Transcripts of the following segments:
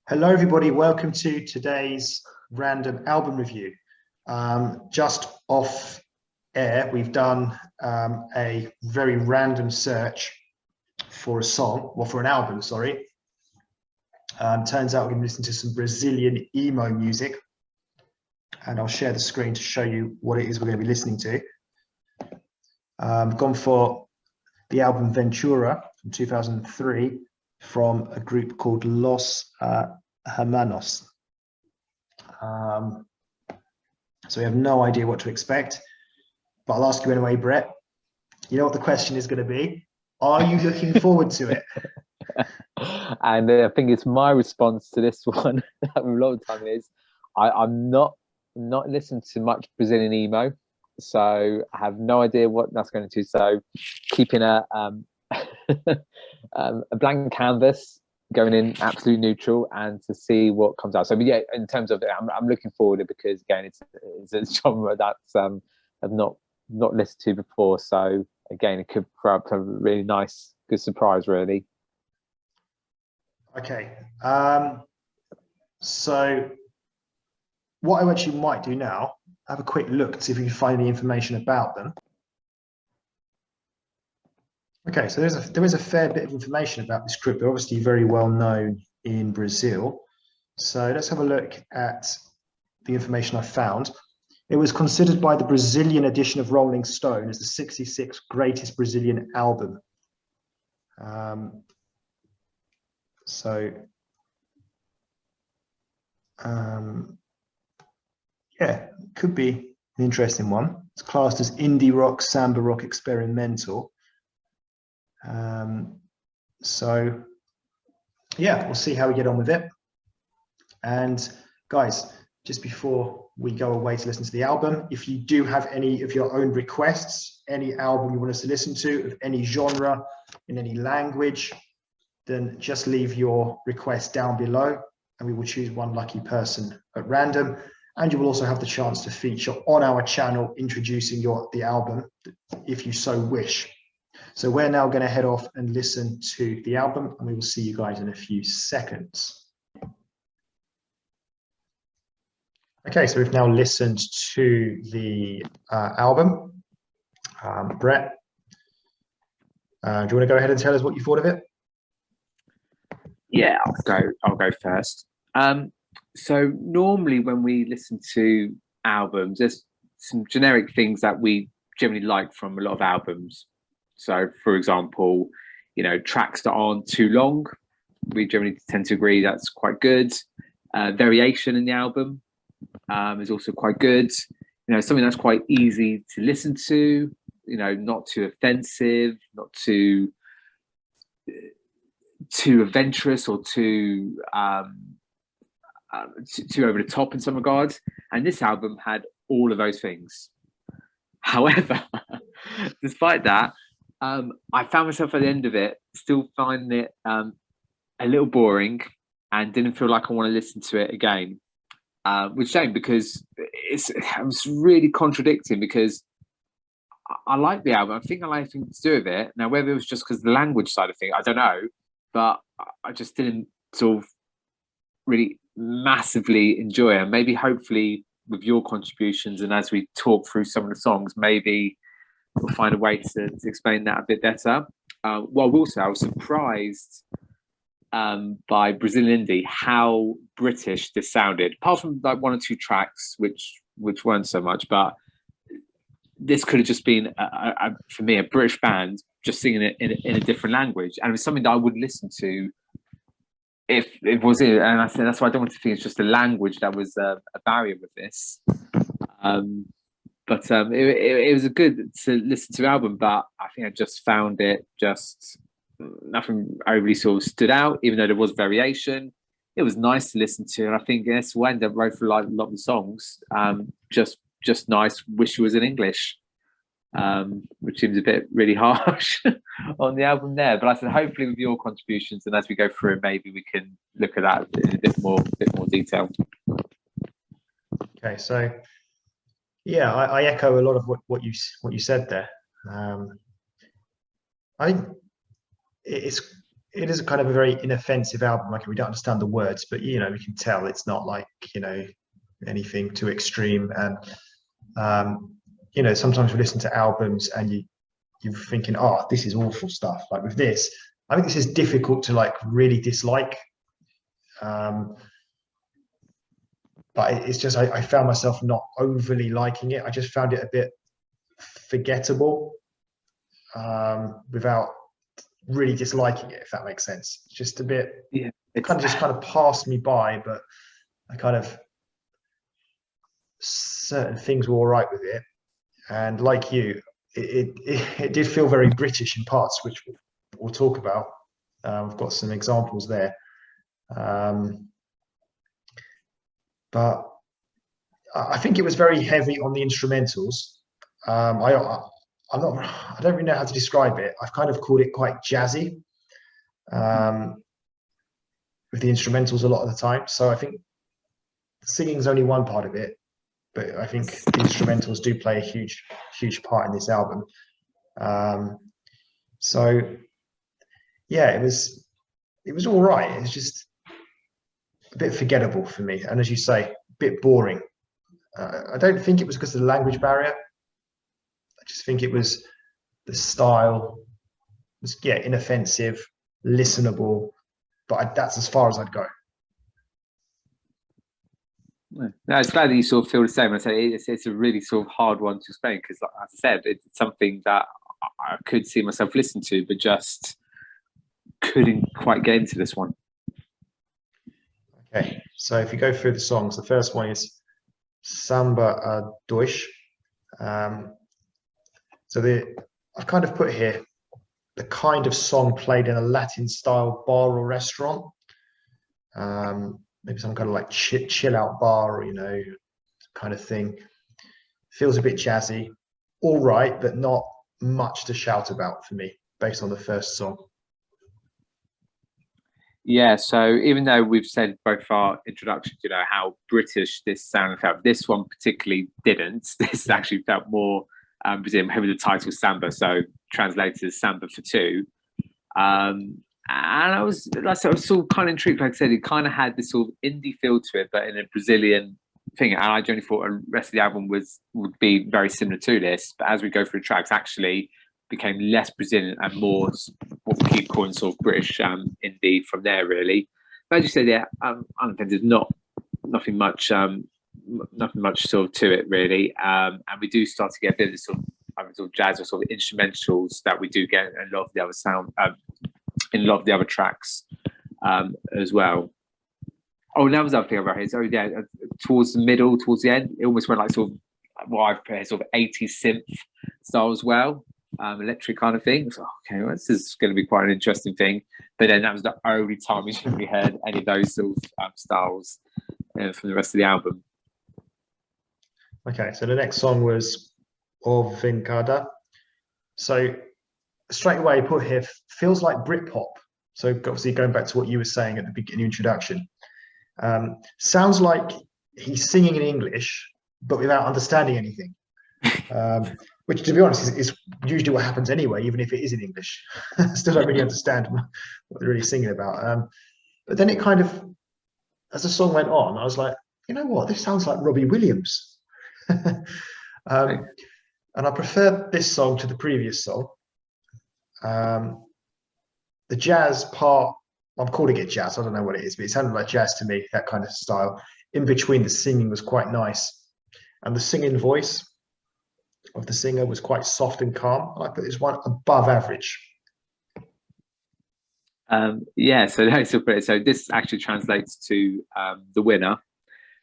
Hello, everybody. Welcome to today's random album review. Just off air, we've done a very random search for a song, or for an album, sorry. Turns out we're going to listen to some Brazilian emo music, and I'll share the screen to show you what it is we're going to be listening to. I've gone for the album Ventura from 2003 from a group called Los Hermanos. So we have no idea what to expect, but I'll ask you anyway, Brett. You know what the question is going to be? Are you looking forward to it? And I think it's my response to this one a lot of time is I'm not listening to much Brazilian emo, so I have no idea what that's going to do. So keeping a a blank canvas, going in absolute neutral, and to see what comes out. So yeah, in terms of it, I'm looking forward to it because again, it's a genre that's I've not listened to before. So again, it could throw up a really nice, good surprise, really. Okay. So what I actually might do now, have a quick look to see if we can find any information about them. Okay, so there is a fair bit of information about this group. They're obviously very well known in Brazil. So let's have a look at the information I found. It was considered by the Brazilian edition of Rolling Stone as the 66th greatest Brazilian album. Yeah, could be an interesting one. It's classed as indie rock, samba rock, experimental. So yeah, we'll see how we get on with it. And guys, just before we go away to listen to the album, if you do have any of your own requests, any album you want us to listen to of any genre, in any language, then just leave your request down below and we will choose one lucky person at random. And you will also have the chance to feature on our channel introducing the album if you so wish. So we're now going to head off and listen to the album, and we will see you guys in a few seconds. Okay, so we've now listened to the album. Brett, do you want to go ahead and tell us what you thought of it? Yeah, I'll go first. So normally when we listen to albums, there's some generic things that we generally like from a lot of albums. So, for example, tracks that aren't too long, we generally tend to agree that's quite good. Variation in the album is also quite good. Something that's quite easy to listen to, not too offensive, not too adventurous or too over the top in some regards. And this album had all of those things. However, despite that, I found myself at the end of it still finding it a little boring and didn't feel like I want to listen to it again. Which is a shame because it was really contradicting because I like the album. I think I like everything to do with it. Now, whether it was just because of the language side of things, I don't know. But I just didn't sort of really massively enjoy it. And maybe hopefully with your contributions and as we talk through some of the songs, maybe we'll find a way to explain that a bit better. Well, I will say I was surprised by Brazilian indie how British this sounded. Apart from like one or two tracks, which weren't so much, but this could have just been for me a British band just singing it in a different language, and it was something that I would listen to if it was it. And I think that's why I don't want to think it's just the language that was a barrier with this. But it was a good to listen to album, but I think I just found it just nothing overly sort of stood out, even though there was variation. It was nice to listen to, and I think yes, we'll end up wrote for like a lot of the songs. Just nice. Wish it was in English, which seems a bit really harsh on the album there. But I said hopefully with your contributions and as we go through it, maybe we can look at that in a bit more detail. Okay, so yeah, I echo a lot of what you said there. I think it's it is a kind of a very inoffensive album. Like we don't understand the words, but you know, we can tell it's not like, you know, anything too extreme. And you know, sometimes we listen to albums and you're thinking, oh, this is awful stuff. Like with this, I think this is difficult to like really dislike. But it's just I found myself not overly liking it. I just found it a bit forgettable without really disliking it, if that makes sense. Just a bit, Yeah, it kind of passed me by, but I kind of, certain things were all right with it. And like you, it did feel very British in parts, which we'll talk about. I've got some examples there. But I think it was very heavy on the instrumentals. I don't really know how to describe it. I've kind of called it quite jazzy with the instrumentals a lot of the time. So I think singing is only one part of it, but I think the instrumentals do play a huge part in this album. So yeah, it was all right. It's just a bit forgettable for me, and as you say, a bit boring. I don't think it was because of the language barrier. I just think it was the style was, yeah, inoffensive, listenable, but that's as far as I'd go. No, it's glad that you sort of feel the same. I say it's a really sort of hard one to explain because, like, as I said, it's something that I could see myself listen to, but just couldn't quite get into this one. Okay, so if you go through the songs, the first one is Samba a Dois. So I've kind of put here the kind of song played in a Latin style bar or restaurant. Maybe some kind of like chill out bar, or, you know, kind of thing. Feels a bit jazzy, all right, but not much to shout about for me based on the first song. Yeah, so even though we've said both our introductions, you know, how British this sound felt, this one particularly didn't. This actually felt more Brazilian, maybe the title Samba, so translated as Samba for Two. And I was sort of kind of intrigued. Like I said, it kind of had this sort of indie feel to it, but in a Brazilian thing. And I generally thought the rest of the album would be very similar to this. But as we go through tracks, actually became less Brazilian and more what we keep calling sort of British indie from there, really. But as you said, yeah, Unoffended, nothing much sort of to it, really. And we do start to get a bit of this sort of jazz or sort of instrumentals that we do get in a lot of the other sound. In a lot of the other tracks as well. Oh, and that was the other thing about it. So yeah, towards the end, it almost went like sort of what I've put sort of 80s synth style as well, electric kind of thing. So okay, well, this is going to be quite an interesting thing. But then that was the only time we really heard any of those sort of styles from the rest of the album. Okay, so the next song was O Vencada. So straight away put here feels like Britpop. So obviously going back to what you were saying at the beginning introduction, sounds like he's singing in English but without understanding anything, which to be honest is usually what happens anyway, even if it is in English. Still don't really understand what they're really singing about. But then it kind of, as the song went on, I was like, you know what, this sounds like Robbie Williams. And I prefer this song to the previous song. The jazz part, I'm calling it jazz, I don't know what it is, but it sounded like jazz to me, that kind of style. In between, the singing was quite nice, and the singing voice of the singer was quite soft and calm. I put this one above average. Yeah, so this actually translates to the winner.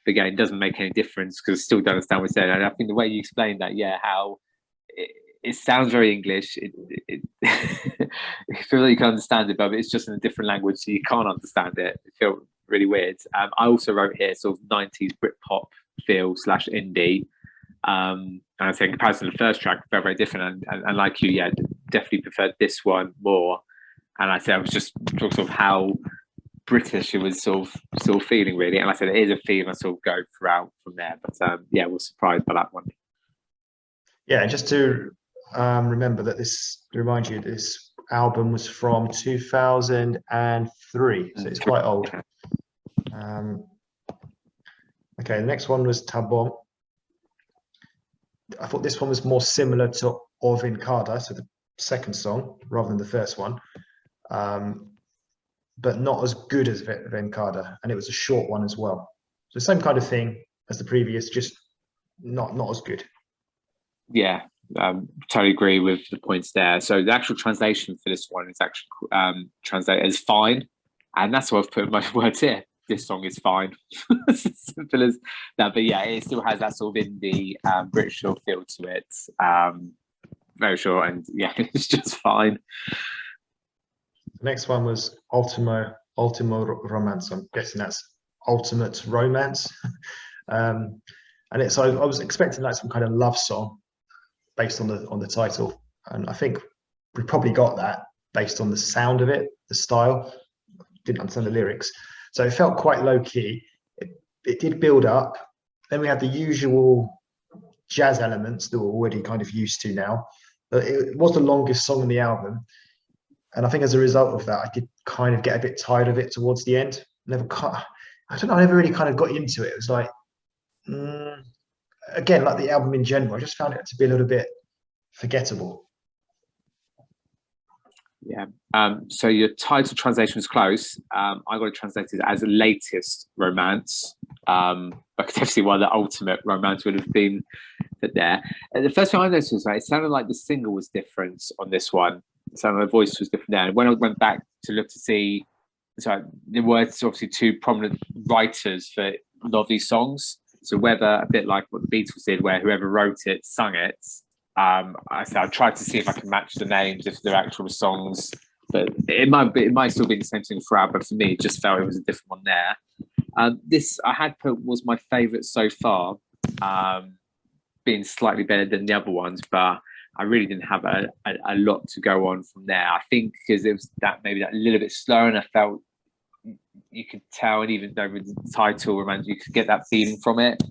But again, it doesn't make any difference because I still don't understand what it's saying. And I think the way you explained that, yeah, how it sounds very English. You feel like you can understand it, but it's just in a different language, so you can't understand it. It feels really weird. I also wrote here sort of 90s Britpop feel / indie. And I think in comparison to the first track, very, very different. And like you, yeah, definitely preferred this one more. And I said I was just sort of how British it was sort of feeling, really. And like I said, it is a feeling I sort of go throughout from there. But yeah, we're surprised by that one. Yeah, just to remember that remind you, this album was from 2003, so it's quite old. Okay, the next one was Tabung. I thought this one was more similar to Ventura, so the second song, rather than the first one, but not as good as Ventura, and it was a short one as well. So same kind of thing as the previous, just not as good. Yeah, totally agree with the points there. So the actual translation for this one is actually translated as fine, and that's what I've put in my words here. This song is fine. Simple as that. But yeah, it still has that sort of indie British feel to it. Very short, and yeah, it's just fine. The next one was Ultimo Romance. I'm guessing that's Ultimate Romance. And it's, I was expecting like some kind of love song based on the title, and I think we probably got that based on the sound of it, the style. Didn't understand the lyrics, so it felt quite low key. It did build up. Then we had the usual jazz elements that we're already kind of used to now. But it was the longest song on the album, and I think as a result of that, I did kind of get a bit tired of it towards the end. I never really kind of got into it. It was like, again, like the album in general, I just found it to be a little bit forgettable. Yeah. So your title translation was close. I got it translated as the latest romance. I could definitely see why the ultimate romance would have been put there. And the first thing I noticed was that it sounded like the single was different on this one. It sounded like the voice was different there. And when I went back to look to see, so there were obviously two prominent writers for a lot of these songs. So whether a bit like what the Beatles did, where whoever wrote it sung it. I tried to see if I could match the names if they're actual songs, but it might still be the same thing throughout. But for me, it just felt it was a different one there. This I had put was my favourite so far, being slightly better than the other ones, but I really didn't have a lot to go on from there. I think because it was maybe that little bit slower, and I felt you could tell, and even though with the title reminds you could get that feeling from it.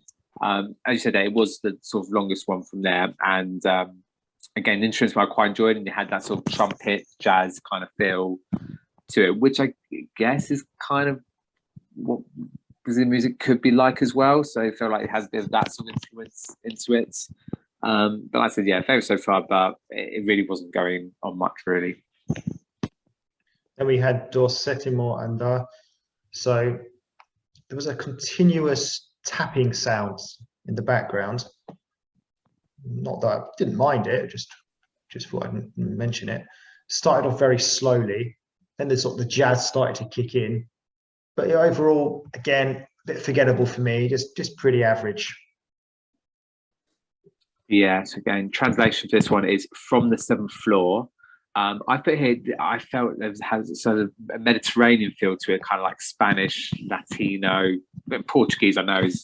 As you said, it was the sort of longest one from there, and again, the instruments I quite enjoyed, and it had that sort of trumpet jazz kind of feel to it, which I guess is kind of what Brazilian music could be like as well. So I feel like it has a bit of that sort of influence into it. But like I said, yeah, favorite so far, but it really wasn't going on much really. Then we had Dorset and so there was a continuous tapping sounds in the background. Not that I didn't mind it, just thought I'd mention it. Started off very slowly, then the sort of the jazz started to kick in, but yeah, overall, again, a bit forgettable for me. Just pretty average. Yeah. So again, translation for this one is From the Seventh Floor. I put here, I felt it has sort of a Mediterranean feel to it, kind of like Spanish, Latino, but Portuguese. I know is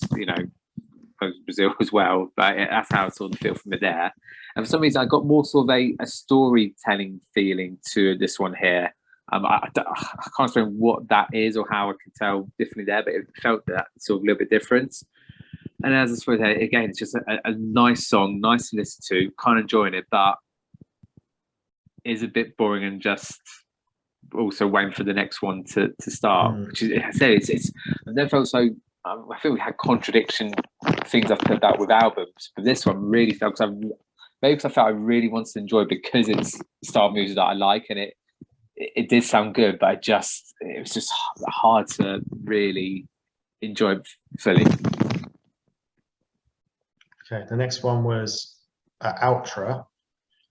Brazil as well, but that's how I saw the feel from it there. And for some reason, I got more sort of a storytelling feeling to this one here. I can't explain what that is or how I can tell differently there, but it felt that sort of a little bit different. And as I suppose, again, it's just a nice song, nice to listen to, kind of enjoying it, but is a bit boring and just also waiting for the next one to start. Which is, I say, it's I've never felt so. I feel we had contradiction things I've put out with albums, but this one really felt because I felt I really wanted to enjoy it because it's the style of music that I like, and it did sound good, but it was just hard to really enjoy it fully. Okay, the next one was Outra.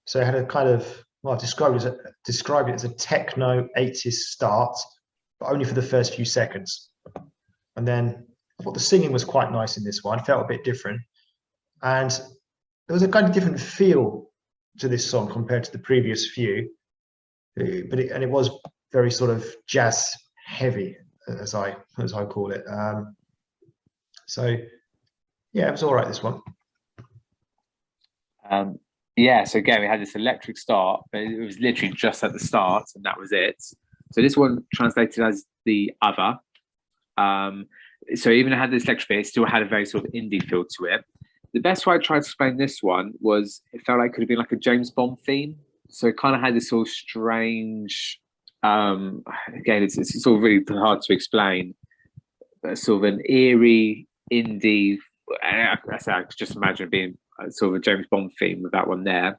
So it had a kind of, well, I've described it as a techno 80s start, but only for the first few seconds. And then I thought the singing was quite nice in this one, felt a bit different. And there was a kind of different feel to this song compared to the previous few. But it was very sort of jazz heavy, as I call it. So yeah, it was all right, this one. Yeah, so again, we had this electric start, but it was literally just at the start, and that was it. So this one translated as the other. So even it had this electric bit, it still had a very sort of indie feel to it. The best way I tried to explain this one was it felt like it could have been like a James Bond theme. So it kind of had this sort of strange. Again, it's sort of really hard to explain. But sort of an eerie indie. I could just imagine it being sort of a James Bond theme with that one there.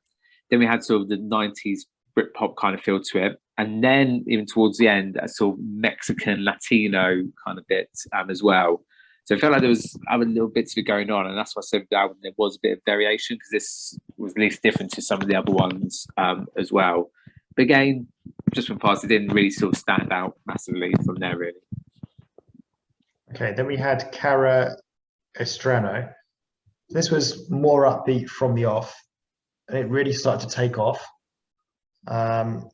Then we had sort of the 90s Britpop kind of feel to it. And then even towards the end, a sort of Mexican Latino kind of bit as well. So I felt like there was other little bits of it going on. And that's why I said that there was a bit of variation, because this was at least different to some of the other ones as well. But again, just from past, it didn't really sort of stand out massively from there, really. Okay, then we had Cara Estrano. This was more upbeat from the off, and it really started to take off. And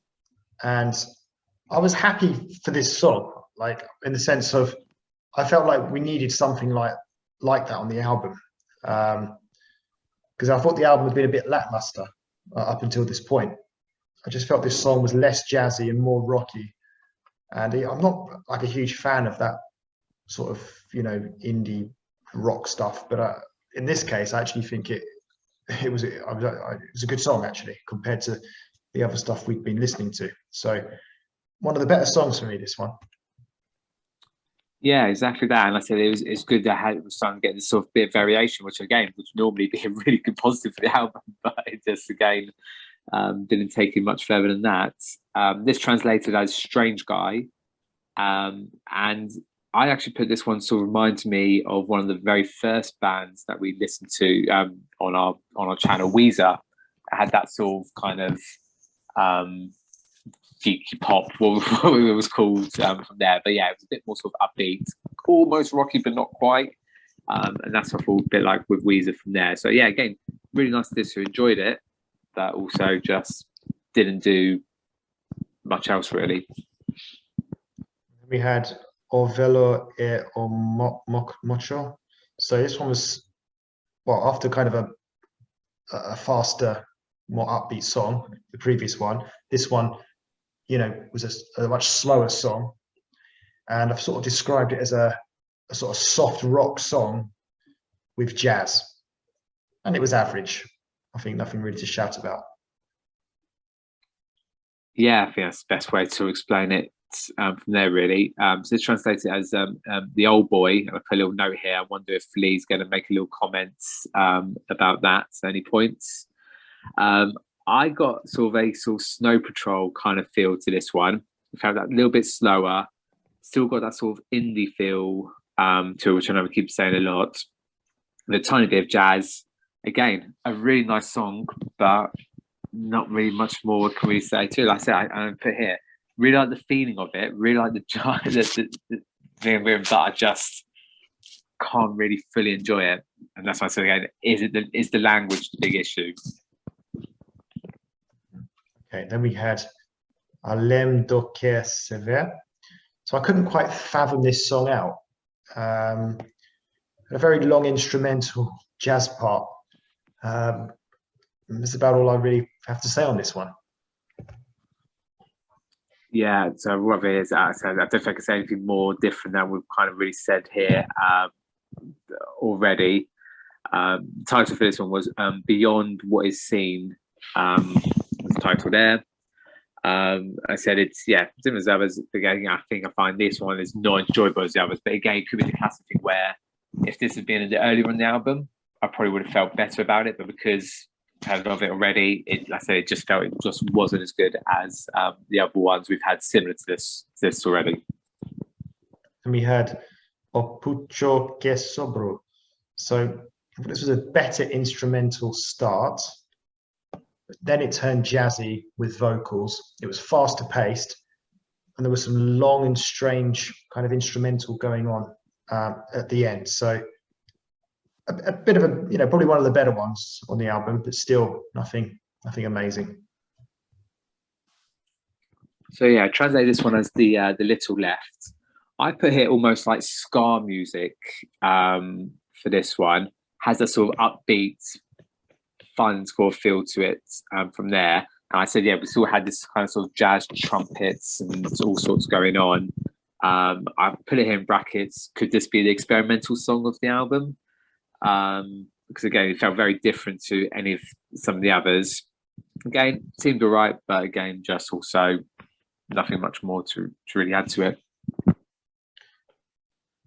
I was happy for this song, like in the sense of I felt like we needed something like that on the album, because I thought the album had been a bit lackluster up until this point. I just felt this song was less jazzy and more rocky, and I'm not like a huge fan of that sort of indie rock stuff, but in this case, I actually think it was a good song actually compared to the other stuff we'd been listening to. So one of the better songs for me, this one. Yeah, exactly that. And like I said it's good that it was starting to get this sort of bit of variation, which again would normally be a really good positive for the album, but it just again didn't take it much further than that. This translated as Strange Guy, and I actually put this one sort of reminds me of one of the very first bands that we listened to on our channel, Weezer. I had that sort of kind of geeky pop, what it was called from there. But yeah, it was a bit more sort of upbeat, almost rocky, but not quite. And that's what I thought a bit like with Weezer from there. So yeah, again, really nice to listen to, enjoyed it, but also just didn't do much else really. We had O Velo e O Mocho. So this one was, well, after kind of a faster, more upbeat song, the previous one, this one, was a much slower song. And I've sort of described it as a sort of soft rock song with jazz. And it was average. I think nothing really to shout about. Yeah, I think that's the best way to explain it from there, really. So it's translated as the old boy. And I put a little note here. I wonder if Lee's going to make a little comment about that at any points. I got sort of a sort of Snow Patrol kind of feel to this one. I found that a little bit slower. Still got that sort of indie feel to it, which I know we keep saying a lot. With a tiny bit of jazz. Again, a really nice song, but not really much more can we say to it. Like I said, I put here, really like the feeling of it, really like the but I just can't really fully enjoy it. And that's why I said again, is the language the big issue? Okay, then we had Alem do que se ve. So I couldn't quite fathom this song out. A very long instrumental jazz part. That's about all I really have to say on this one. Yeah, so what it is, I don't think I can say anything more different than we've kind of really said here already. The title for this one was Beyond What Is Seen. The title there. I said it's similar as others. Again, I think I find this one is not enjoyable as the others, but again, it could be the classic thing where if this had been a bit earlier on the album, I probably would have felt better about it. But because I had of it already, like I said, it just wasn't as good as the other ones we've had similar to this already. And we had O Pucho que Sobro. So this was a better instrumental start. But then it turned jazzy with vocals. It was faster paced, and there was some long and strange kind of instrumental going on at the end. So a bit of a, probably one of the better ones on the album, but still nothing amazing. So yeah, I translate this one as the little left. I put here almost like ska music for this one. Has a sort of upbeat, fun score feel to it from there. And I said, yeah, we still had this kind of sort of jazz trumpets and all sorts going on. I put it here in brackets. Could this be the experimental song of the album? Because again, it felt very different to some of the others. Again, seemed all right, but again, just also nothing much more to really add to it.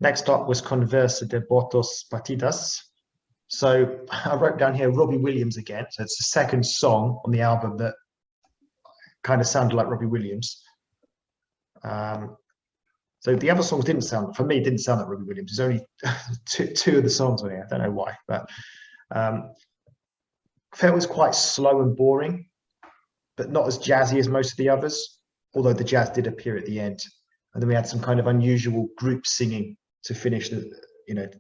Next up was Conversa de Bortos Partidas. So I wrote down here Robbie Williams again. So it's the second song on the album that kind of sounded like Robbie Williams. So the other songs didn't sound like Robbie Williams. There's only two of the songs on here. I don't know why, but I felt it was quite slow and boring, but not as jazzy as most of the others, although the jazz did appear at the end. And then we had some kind of unusual group singing to finish the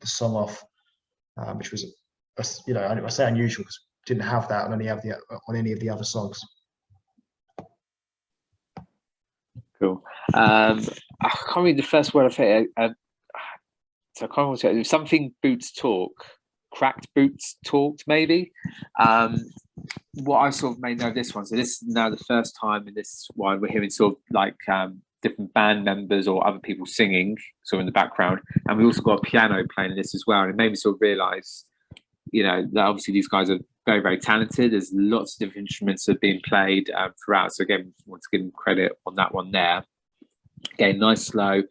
song off, which was, I say unusual because didn't have that on any of the other songs. Cool. I can't read the first word I say. So I can't remember. It was something boots talk, cracked boots talked maybe. What I sort of made note of this one. So this is now the first time in this one we're hearing sort of like different band members or other people singing sort of in the background, and we also got a piano playing in this as well. And it made me sort of realise, that obviously these guys are very, very talented. There's lots of different instruments that are being played throughout. So again, I want to give them credit on that one there. Again, nice slow,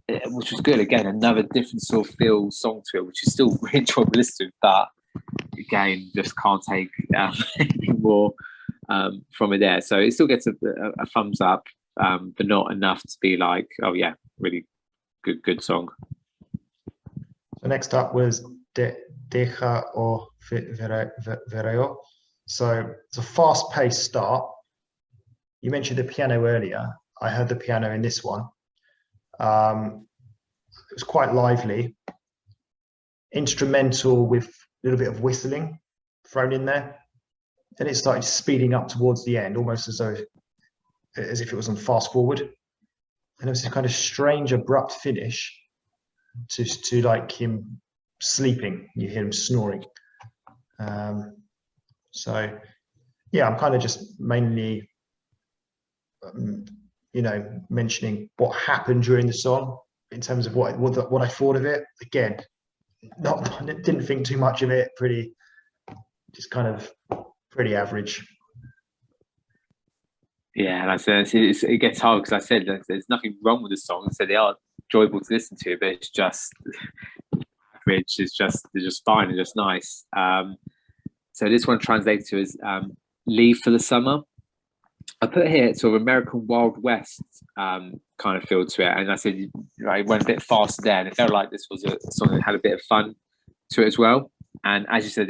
which was good. Again, another different sort of feel song to it, which is still really enjoyable to listen to, but again, just can't take any more from it there. So it still gets a thumbs up, but not enough to be like, oh yeah, really good song. So next up was Deja o Vereo. So it's a fast-paced start. You mentioned the piano earlier. I heard the piano in this one. It was quite lively, instrumental with a little bit of whistling thrown in there. Then it started speeding up towards the end, almost as if it was on fast forward. And it was a kind of strange, abrupt finish to like him sleeping. You hear him snoring. So yeah, I'm kind of just mainly mentioning what happened during the song in terms of what I thought of it. Again, didn't think too much of it. Just kind of pretty average. Yeah, that's it gets hard because I said there's nothing wrong with the song. So they are enjoyable to listen to, but it's just average. They're just fine and just nice. So this one translates to as "Leave for the Summer." I put here sort of American Wild West kind of feel to it, and I said it went a bit faster there, and it felt like this was a song that had a bit of fun to it as well. And as you said,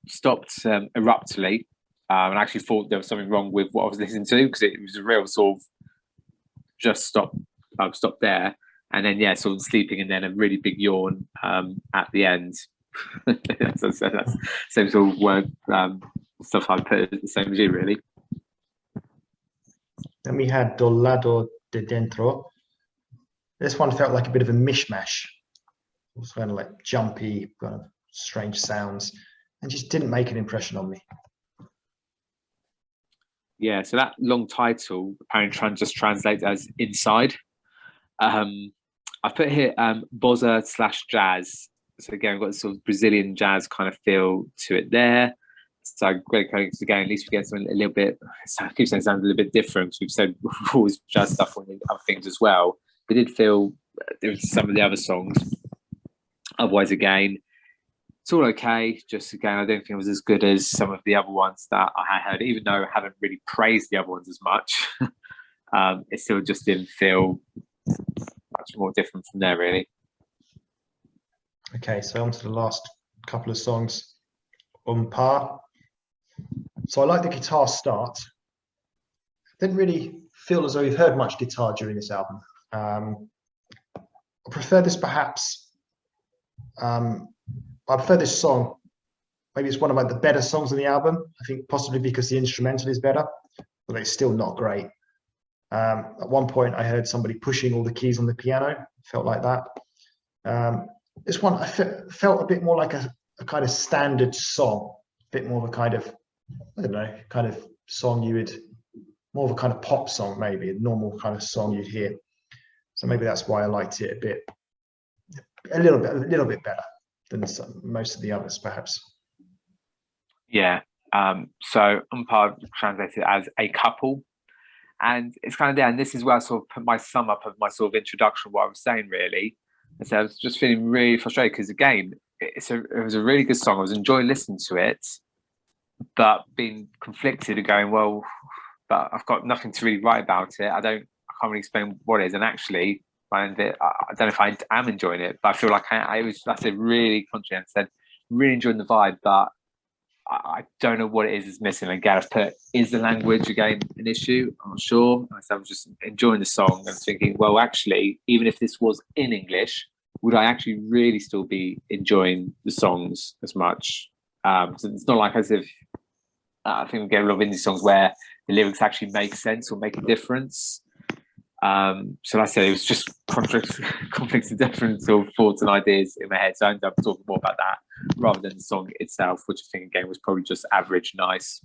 stopped abruptly, and I actually thought there was something wrong with what I was listening to because it was a real sort of just stop there, and then sort of sleeping, and then a really big yawn at the end. that's same sort of word stuff I put the same as you really. Then we had Dolado de Dentro. This one felt like a bit of a mishmash. It was kind of like jumpy, kind of strange sounds, and just didn't make an impression on me. Yeah, so that long title apparently just translates as Inside. I put here bossa/jazz. So again, we've got this sort of Brazilian jazz kind of feel to it there. So great, again, at least we get something a little bit. I keep saying sounds a little bit different because we've said always jazz stuff on other things as well. We did feel there was some of the other songs. Otherwise, again, it's all okay. Just again, I don't think it was as good as some of the other ones that I had heard, even though I haven't really praised the other ones as much. It still just didn't feel much more different from there, really. Okay, so on to the last couple of songs. Par. So I like the guitar start. Didn't really feel as though we've heard much guitar during this album. I prefer this perhaps. I prefer this song. Maybe it's one of the better songs on the album. I think possibly because the instrumental is better, but it's still not great. At one point, I heard somebody pushing all the keys on the piano. Felt like that. This one I felt a bit more like a kind of standard song, a bit more of a kind of, I don't know, kind of song more of a kind of pop song, maybe a normal kind of song you'd hear. So maybe that's why I liked it a little bit better than most of the others, perhaps. Yeah, So umpire translated as a couple, and it's kind of there. And this is where I sort of put my sum up of my sort of introduction, what I was saying really. And so I was just feeling really frustrated because again, it was a really good song. I was enjoying listening to it, but being conflicted and going, well, but I've got nothing to really write about it. I can't really explain what it is. And actually, I don't know if I am enjoying it, but I feel like that's a really contrary. I said, really enjoying the vibe, but I don't know what it is that's missing. And Gareth put, is the language again an issue? I'm not sure. So I was just enjoying the song and thinking, well, actually, even if this was in English, would I actually really still be enjoying the songs as much? So it's not like as if I think we get a lot of indie songs where the lyrics actually make sense or make a difference. So like I said, it was just conflicts of different sort of thoughts and ideas in my head. So I ended up talking more about that rather than the song itself, which I think again was probably just average, nice.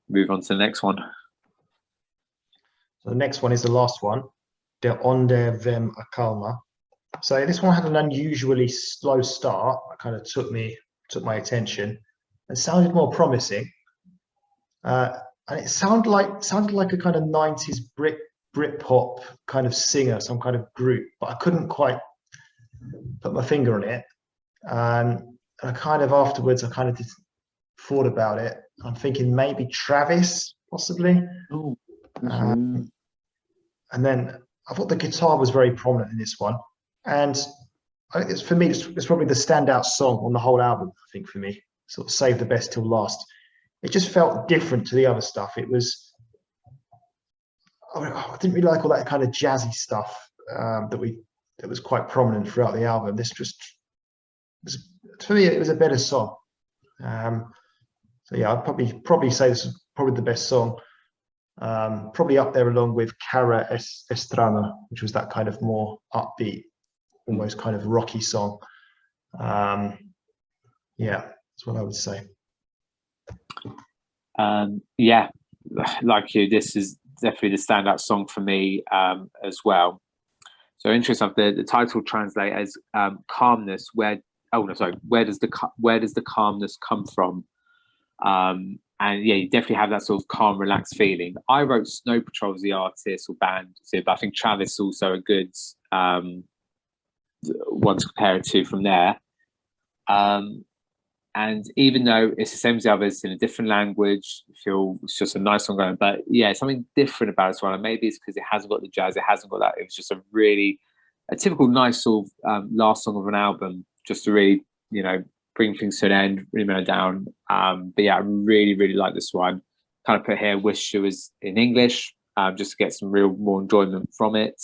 Move on to the next one. So the next one is the last one, De Onde Vem a Calma. So this one had an unusually slow start. That kind of took my attention. It sounded more promising. And it sounded like a kind of 90s Britpop kind of singer, some kind of group, but I couldn't quite put my finger on it. And I kind of afterwards, I kind of thought about it. I'm thinking maybe Travis, possibly. Oh. And then I thought the guitar was very prominent in this one. And I think for me, it's probably the standout song on the whole album, I think, for me. Sort of save the best till last. It just felt different to the other stuff. It was, I didn't really like all that kind of jazzy stuff that was quite prominent throughout the album. This just was, for me, it was a better song. So yeah, I'd probably say this is probably the best song. Probably up there along with Cara Estrano, which was that kind of more upbeat, almost kind of rocky song. Yeah, that's what I would say. Yeah, like you, this is definitely the standout song for me as well. So interesting. The title translate as calmness. Where does the calmness come from? And yeah, you definitely have that sort of calm, relaxed feeling. I wrote Snow Patrol as the artist or band, but I think Travis is also a good one to compare it to from there. And even though it's the same as the others in a different language, I feel it's just a nice song going. But yeah, something different about it as well. And maybe it's because it hasn't got the jazz, it hasn't got that. It was just a typical nice sort of last song of an album, just to really, bring things to an end, really mellow down. But yeah, I really, really like this one. Kind of put here, wish it was in English, just to get some more enjoyment from it.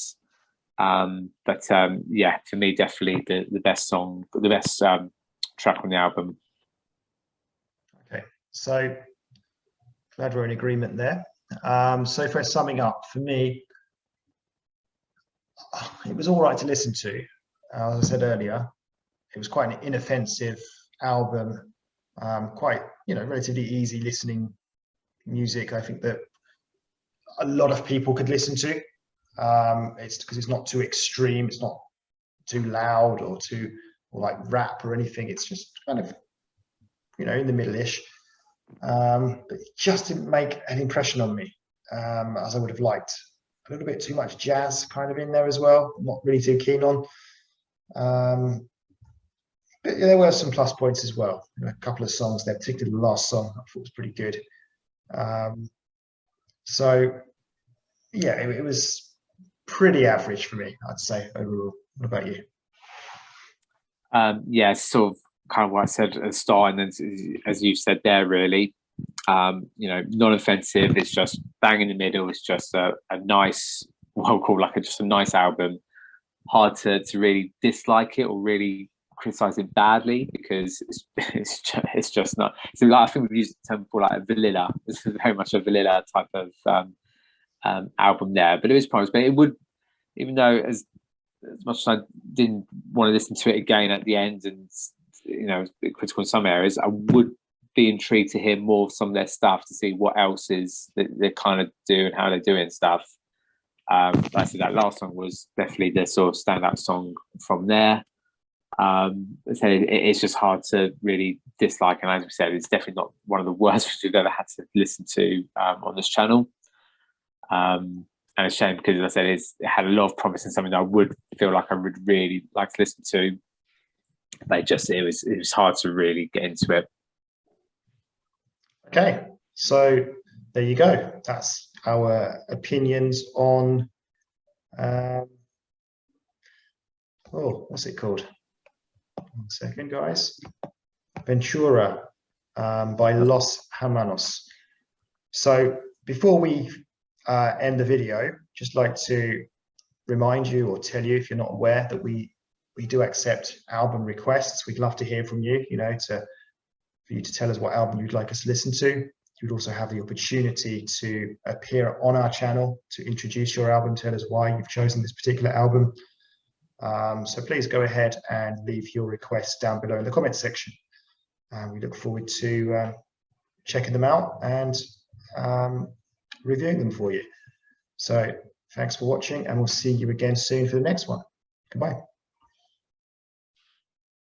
But yeah, for me, definitely the best song, the best track on the album. Okay, so glad we're in agreement there. So for summing up, for me, it was all right to listen to. As I said earlier, it was quite an inoffensive album, quite, relatively easy listening music. I think that a lot of people could listen to. It's because it's not too extreme, it's not too loud or like rap or anything. It's just kind of, in the middle-ish. But it just didn't make an impression on me as I would have liked. A little bit too much jazz kind of in there as well. I'm not really too keen on. But there were some plus points as well. A couple of songs there, particularly the last song, I thought was pretty good. So yeah, it was pretty average for me, I'd say, overall. What about you? Yeah, sort of kind of what I said at the start, and then as you said there, really, non-offensive. It's just bang in the middle. It's just a nice, what I'll call just a nice album. Hard to really dislike it or really criticize it badly because it's just not. So I think we've used the term before, like a vanilla. This is very much a vanilla type of album there, but it was promised. But it would, even though as much as I didn't want to listen to it again at the end, and a bit critical in some areas, I would be intrigued to hear more of some of their stuff to see what else is that they kind of do and how they're doing stuff. Like I said, that last song was definitely the sort of standout song from there. So it's just hard to really dislike, and as we said, it's definitely not one of the worst things we've ever had to listen to on this channel. And it's a shame because, as I said, it had a lot of promise and something that I would feel like I would really like to listen to, but it was hard to really get into it. Okay, so there you go. That's our opinions on what's it called? 1 second, guys. Ventura by Los Hermanos. So before we end the video, just like to remind you or tell you, if you're not aware, that we do accept album requests. We'd love to hear from you, for you to tell us what album you'd like us to listen to. You'd also have the opportunity to appear on our channel to introduce your album, tell us why you've chosen this particular album. So please go ahead and leave your requests down below in the comment section. We look forward to checking them out and reviewing them for you. So thanks for watching, and we'll see you again soon for the next one. Goodbye.